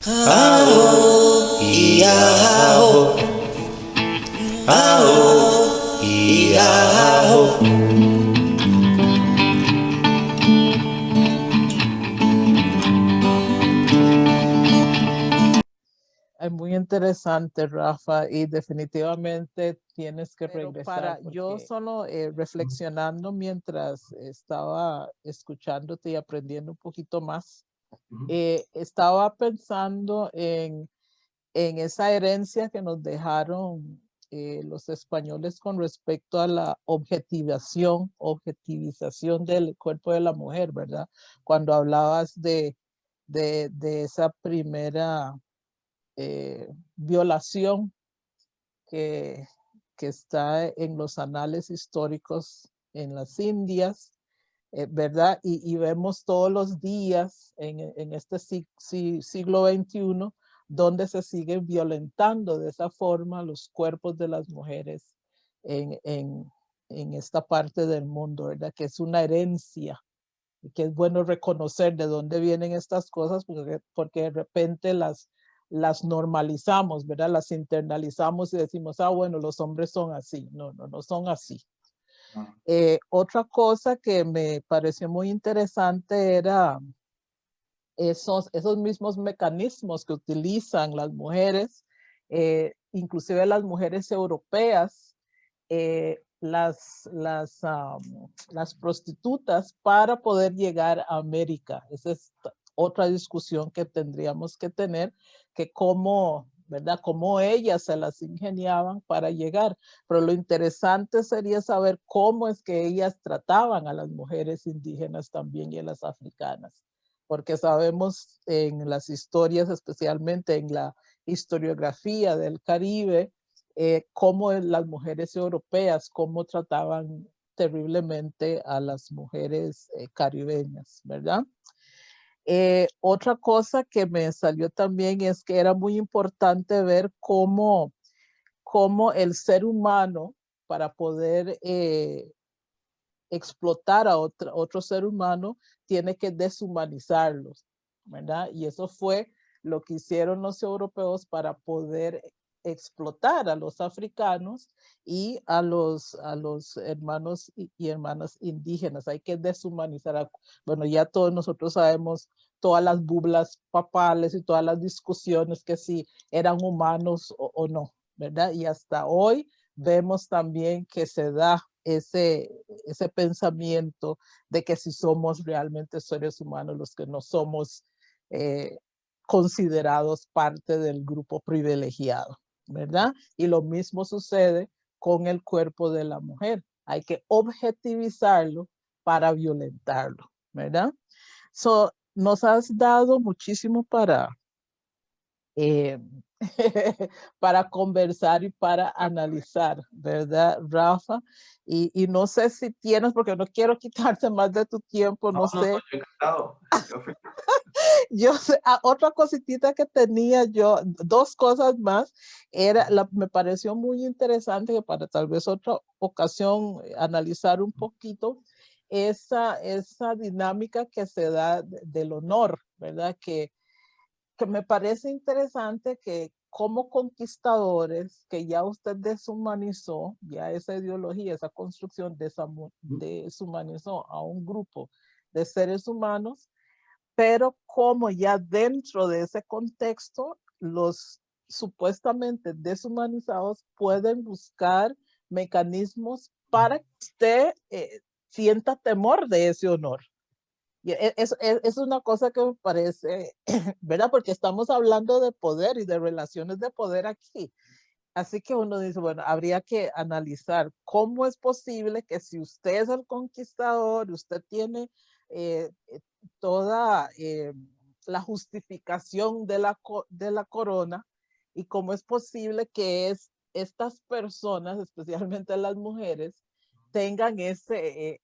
Aho, Iaho, Aho, Iaho. Es muy interesante, Rafa, y definitivamente tienes que Pero regresar. Yo solo reflexionando mientras estaba escuchándote y aprendiendo un poquito más, estaba pensando en esa herencia que nos dejaron los españoles con respecto a la objetivización del cuerpo de la mujer, ¿verdad? Cuando hablabas de esa primera violación que, que está en los anales históricos en las Indias, ¿verdad? Y vemos todos los días en este siglo XXI donde se siguen violentando de esa forma los cuerpos de las mujeres en, en, en esta parte del mundo, ¿verdad? Que es una herencia, que es bueno reconocer de dónde vienen estas cosas, porque de repente las normalizamos, ¿verdad? Las internalizamos y decimos, ah, bueno, los hombres son así. No, no, no son así. Otra cosa que me pareció muy interesante era esos mismos mecanismos que utilizan las mujeres, inclusive las mujeres europeas, las prostitutas para poder llegar a América. Esa es otra discusión que tendríamos que tener, que cómo, ¿verdad? Cómo ellas se las ingeniaban para llegar. Pero lo interesante sería saber cómo es que ellas trataban a las mujeres indígenas también y a las africanas, porque sabemos en las historias, especialmente en la historiografía del Caribe, cómo las mujeres europeas, cómo trataban terriblemente a las mujeres caribeñas, ¿verdad? Otra cosa que me salió también es que era muy importante ver cómo el ser humano, para poder explotar a otro ser humano, tiene que deshumanizarlos, ¿verdad? Y eso fue lo que hicieron los europeos para poder explotar a los africanos y a los hermanos y hermanas indígenas. Hay que deshumanizar. Bueno, ya todos nosotros sabemos todas las bublas papales y todas las discusiones que si eran humanos o no, ¿verdad? Y hasta hoy vemos también que se da ese pensamiento de que si somos realmente seres humanos los que no somos eh, considerados parte del grupo privilegiado, ¿verdad? Y lo mismo sucede con el cuerpo de la mujer. Hay que objetivizarlo para violentarlo, ¿verdad? Nos has dado muchísimo eh, para conversar y para analizar, ¿verdad, Rafa? Y no sé si tienes, porque no quiero quitarte más de tu tiempo, no No, sé. yo encantado. Yo feliz. Yo sé, otra cositita que tenía yo, dos cosas más, me pareció muy interesante que para tal vez otra ocasión analizar un poquito esa dinámica que se da del honor, ¿verdad? Que me parece interesante que como conquistadores, que ya usted deshumanizó, ya esa ideología, esa construcción deshumanizó a un grupo de seres humanos, pero como ya dentro de ese contexto, los supuestamente deshumanizados pueden buscar mecanismos para que usted sienta temor de ese honor. Y es una cosa que me parece, ¿verdad? Porque estamos hablando de poder y de relaciones de poder aquí. Así que uno dice, bueno, habría que analizar cómo es posible que si usted es el conquistador, usted tiene toda la justificación de la corona, y cómo es posible que estas personas, especialmente las mujeres, tengan ese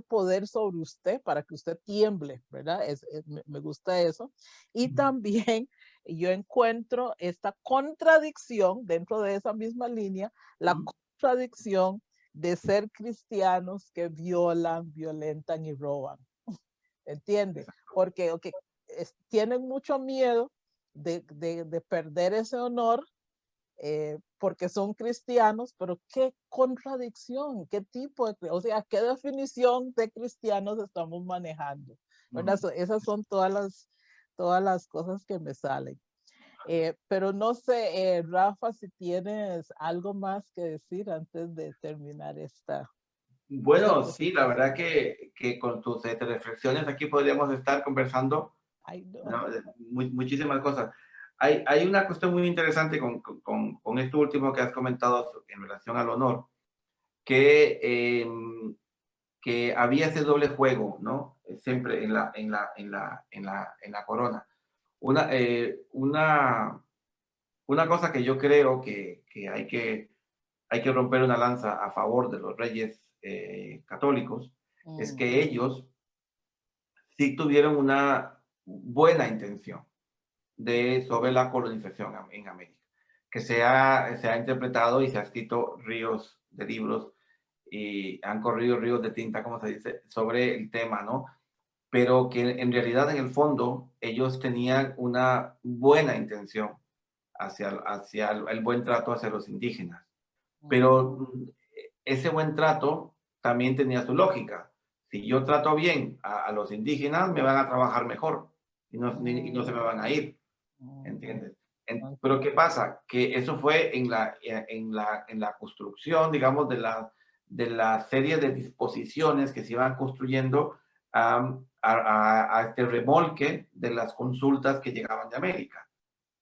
poder sobre usted para que usted tiemble, ¿verdad? Me gusta eso. Y también yo encuentro esta contradicción dentro de esa misma línea, la contradicción de ser cristianos que violan, violentan y roban. ¿Entiende? Porque tienen mucho miedo de perder ese honor porque son cristianos, pero qué contradicción, qué tipo de, o sea, qué definición de cristianos estamos manejando, ¿verdad? Esas son todas las cosas que me salen. Pero no sé, Rafa, si tienes algo más que decir antes de terminar esta Bueno, sí, la presentación. verdad que con tus reflexiones aquí podríamos estar conversando, Ay, no. ¿no? Muchísimas cosas. Hay una cuestión muy interesante con esto último que has comentado en relación al honor, que había ese doble juego, ¿no? Siempre en la corona. Una cosa que yo creo que hay que romper una lanza a favor de los reyes católicos, es que ellos sí tuvieron una buena intención sobre la colonización en América, que se ha interpretado y se ha escrito ríos de libros y han corrido ríos de tinta, como se dice, sobre el tema, ¿no? Pero que en realidad, en el fondo, ellos tenían una buena intención hacia el buen trato hacia los indígenas. Pero ese buen trato también tenía su lógica. Si yo trato bien a los indígenas, me van a trabajar mejor y no se me van a ir, ¿entiendes? Pero ¿qué pasa? Que eso fue en la construcción, digamos, de la serie de disposiciones que se iban construyendo a este remolque de las consultas que llegaban de América.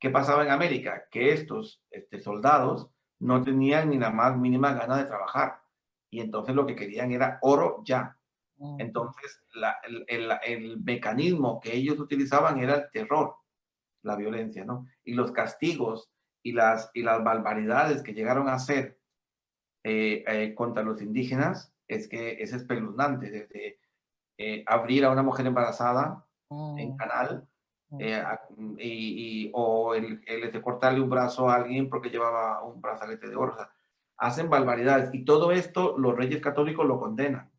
¿Qué pasaba en América? Que estos soldados no tenían ni la más mínima gana de trabajar y entonces lo que querían era oro ya. Entonces el mecanismo que ellos utilizaban era el terror, la violencia, ¿no? Y los castigos y las barbaridades que llegaron a hacer contra los indígenas es espeluznante, desde abrir a una mujer embarazada en canal, o el de cortarle un brazo a alguien porque llevaba un brazalete de oro. O sea, hacen barbaridades y todo esto los reyes católicos lo condenan.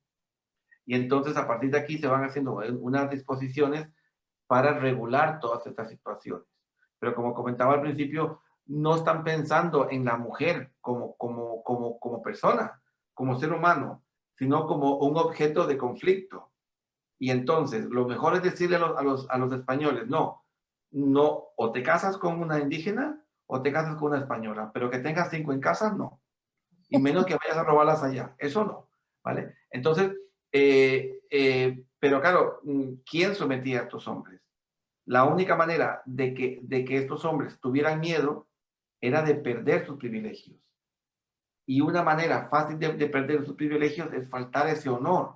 Y entonces a partir de aquí se van haciendo unas disposiciones para regular todas estas situaciones. Pero como comentaba al principio, no están pensando en la mujer como persona, como ser humano, sino como un objeto de conflicto. Y entonces, lo mejor es decirle a los españoles, no, o te casas con una indígena o te casas con una española, pero que tengas 5 en casa, no. Y menos que vayas a robarlas allá, eso no, ¿vale? Entonces, pero claro, ¿quién sometía a estos hombres? La única manera de que estos hombres tuvieran miedo era de perder sus privilegios. Y una manera fácil de perder sus privilegios es faltar ese honor.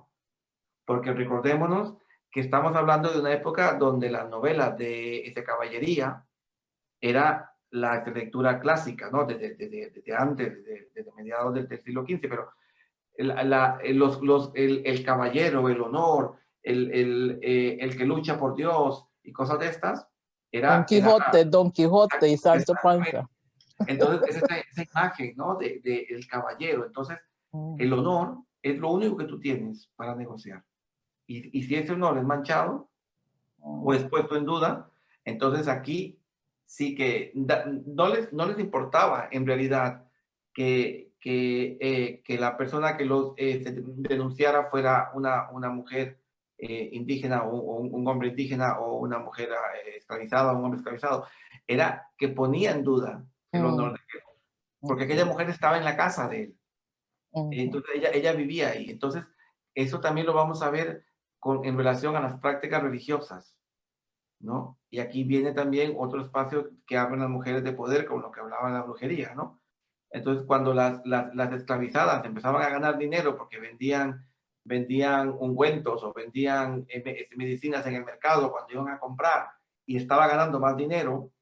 Porque recordémonos que estamos hablando de una época donde las novelas de caballería era la lectura clásica, ¿no? Desde antes, desde mediados del siglo XV, pero el caballero, el honor, el que lucha por Dios y cosas de estas, Don Quijote y Sancho Panza. entonces esa imagen, ¿no? El caballero. Entonces, el honor es lo único que tú tienes para negociar. Y si ese honor es manchado o es puesto en duda, entonces aquí sí que no les importaba en realidad que la persona que los denunciara fuera una mujer indígena o un hombre indígena o una mujer esclavizada o un hombre esclavizado. Era que ponía en duda el honor de él, porque aquella mujer estaba en la casa de él. Entonces ella vivía ahí. Entonces eso también lo vamos a ver en relación a las prácticas religiosas, ¿no? Y aquí viene también otro espacio que abren las mujeres de poder, con lo que hablaba de la brujería, ¿no? Entonces, cuando las esclavizadas empezaban a ganar dinero porque vendían ungüentos o vendían medicinas en el mercado cuando iban a comprar y estaba ganando más dinero,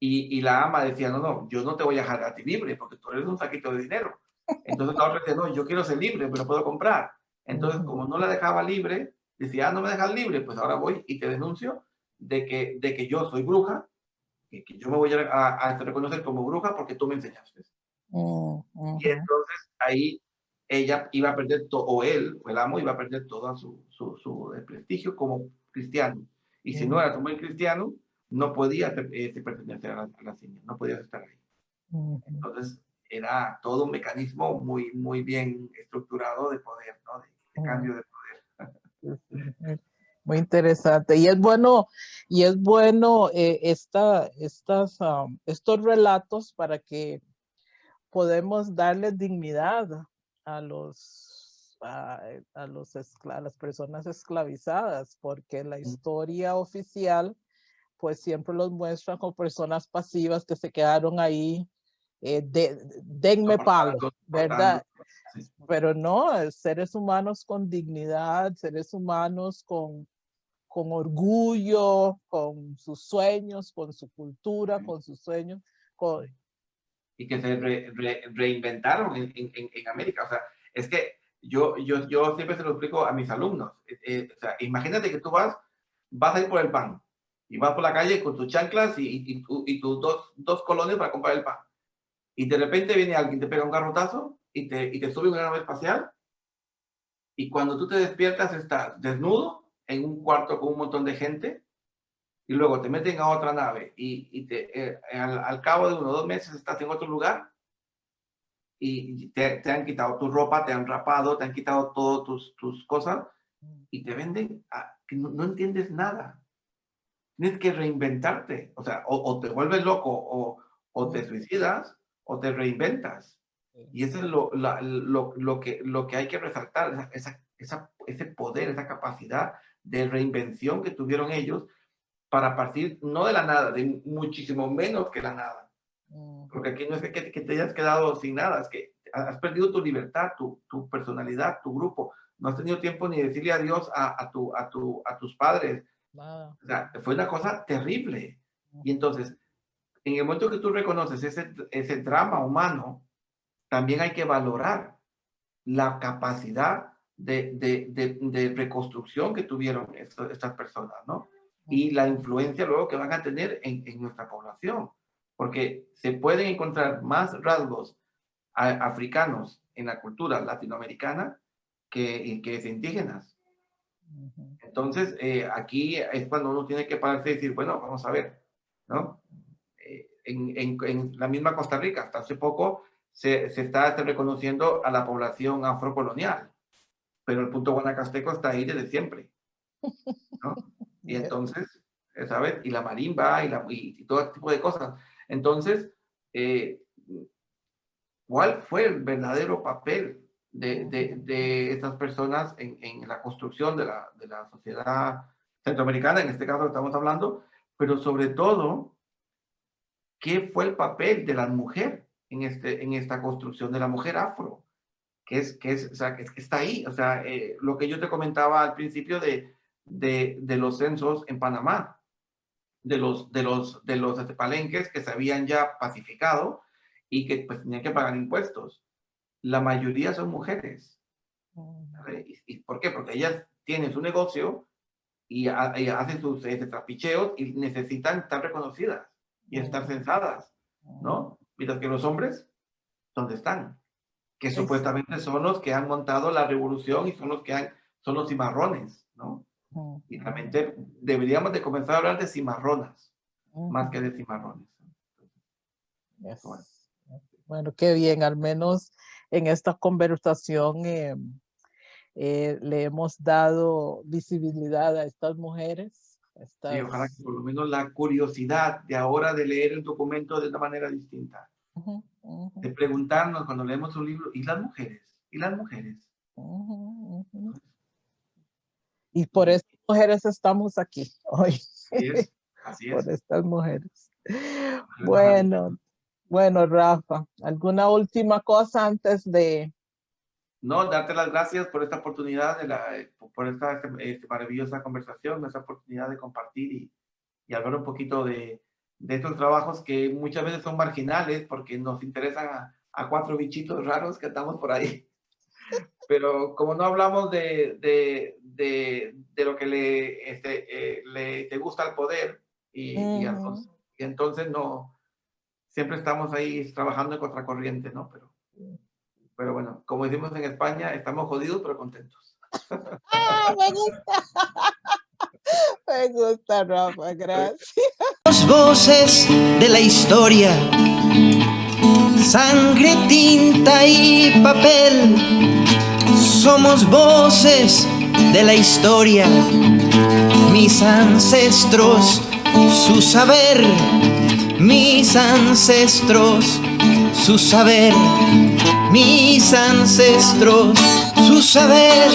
y la ama decía, no, yo no te voy a dejar a ti libre porque tú eres un saquito de dinero. Entonces la otra decía, no, yo quiero ser libre, pero puedo comprar. Entonces, como no la dejaba libre, decía, no me dejas libre, pues ahora voy y te denuncio de que yo soy bruja, que yo me voy a reconocer como bruja porque tú me enseñaste. Y entonces ahí ella iba a perder todo, o él, o el amo, iba a perder todo su prestigio como cristiano. Y si no era un buen cristiano, no podías pertenecer a las indias, no podías estar ahí. Entonces, era todo un mecanismo muy, muy bien estructurado de poder, ¿no? De cambio de poder. Muy interesante. Y es bueno estos relatos para que podemos darle dignidad a las personas esclavizadas, porque la historia oficial pues siempre los muestran como personas pasivas que se quedaron ahí, denme palo, ¿verdad? Sí. Pero no, seres humanos con dignidad, seres humanos con orgullo, con sus sueños, con su cultura, con sus sueños. Y que se reinventaron en América. O sea, es que yo siempre se lo explico a mis alumnos. O sea, imagínate que tú vas a ir por el pan y vas por la calle con tus chanclas y tus dos colones para comprar el pan. Y de repente viene alguien, te pega un garrotazo y te sube una nave espacial. Y cuando tú te despiertas, estás desnudo en un cuarto con un montón de gente. Y luego te meten a otra nave y al cabo de 1 o 2 meses estás en otro lugar y te han quitado tu ropa, te han rapado, te han quitado todas tus cosas y te venden que no entiendes nada. Tienes que reinventarte. O sea, o te vuelves loco o te suicidas o te reinventas. Y eso es lo que hay que resaltar, ese poder, esa capacidad de reinvención que tuvieron ellos para partir no de la nada, de muchísimo menos que la nada. Porque aquí no es que te hayas quedado sin nada, es que has perdido tu libertad, tu personalidad, tu grupo. No has tenido tiempo ni de decirle adiós a tus padres. O sea, fue una cosa terrible. Y entonces, en el momento que tú reconoces ese drama humano, también hay que valorar la capacidad de reconstrucción que tuvieron estas personas, ¿no? Y la influencia luego que van a tener en nuestra población, porque se pueden encontrar más rasgos africanos en la cultura latinoamericana que indígenas. Entonces, aquí es cuando uno tiene que pararse y decir, bueno, vamos a ver, ¿no? En la misma Costa Rica, hasta hace poco se está reconociendo a la población afrocolonial, pero el punto guanacasteco está ahí desde siempre, ¿no? Y entonces, ¿sabes? Y la marimba y todo este tipo de cosas. Entonces, ¿cuál fue el verdadero papel de estas personas en la construcción de la sociedad centroamericana? En este caso estamos hablando, pero sobre todo, ¿qué fue el papel de la mujer en esta construcción de la mujer afro? Que está ahí. O sea, lo que yo te comentaba al principio de los censos en Panamá, de los palenques que se habían ya pacificado y que pues tenían que pagar impuestos. La mayoría son mujeres. ¿Y por qué? Porque ellas tienen su negocio y hacen sus trapicheos y necesitan estar reconocidas y estar censadas, ¿no? Mientras que los hombres, ¿dónde están? Que supuestamente son los que han montado la revolución y son los cimarrones, ¿no? Y realmente deberíamos de comenzar a hablar de cimarronas, más que de cimarrones. Bueno, qué bien, al menos en esta conversación le hemos dado visibilidad a estas mujeres. Sí, ojalá que por lo menos la curiosidad de ahora de leer el documento de una manera distinta. De preguntarnos cuando leemos un libro, ¿y las mujeres? ¿Y las mujeres? Y por estas mujeres estamos aquí hoy. Así es. Por estas mujeres. Bueno, Rafa, ¿alguna última cosa antes de...? No, darte las gracias por esta oportunidad, por esta maravillosa conversación, esta oportunidad de compartir y hablar un poquito de estos trabajos que muchas veces son marginales porque nos interesan a 4 bichitos raros que estamos por ahí. Pero como no hablamos de lo que le gusta al poder y entonces no, siempre estamos ahí trabajando en contracorriente, ¿no? Pero bueno, como decimos en España, estamos jodidos pero contentos. Me gusta. Me gusta, Rafa, gracias. Voces de la historia, sangre, tinta y papel. Somos voces de la historia, mis ancestros, su saber, mis ancestros, su saber, mis ancestros, su saber.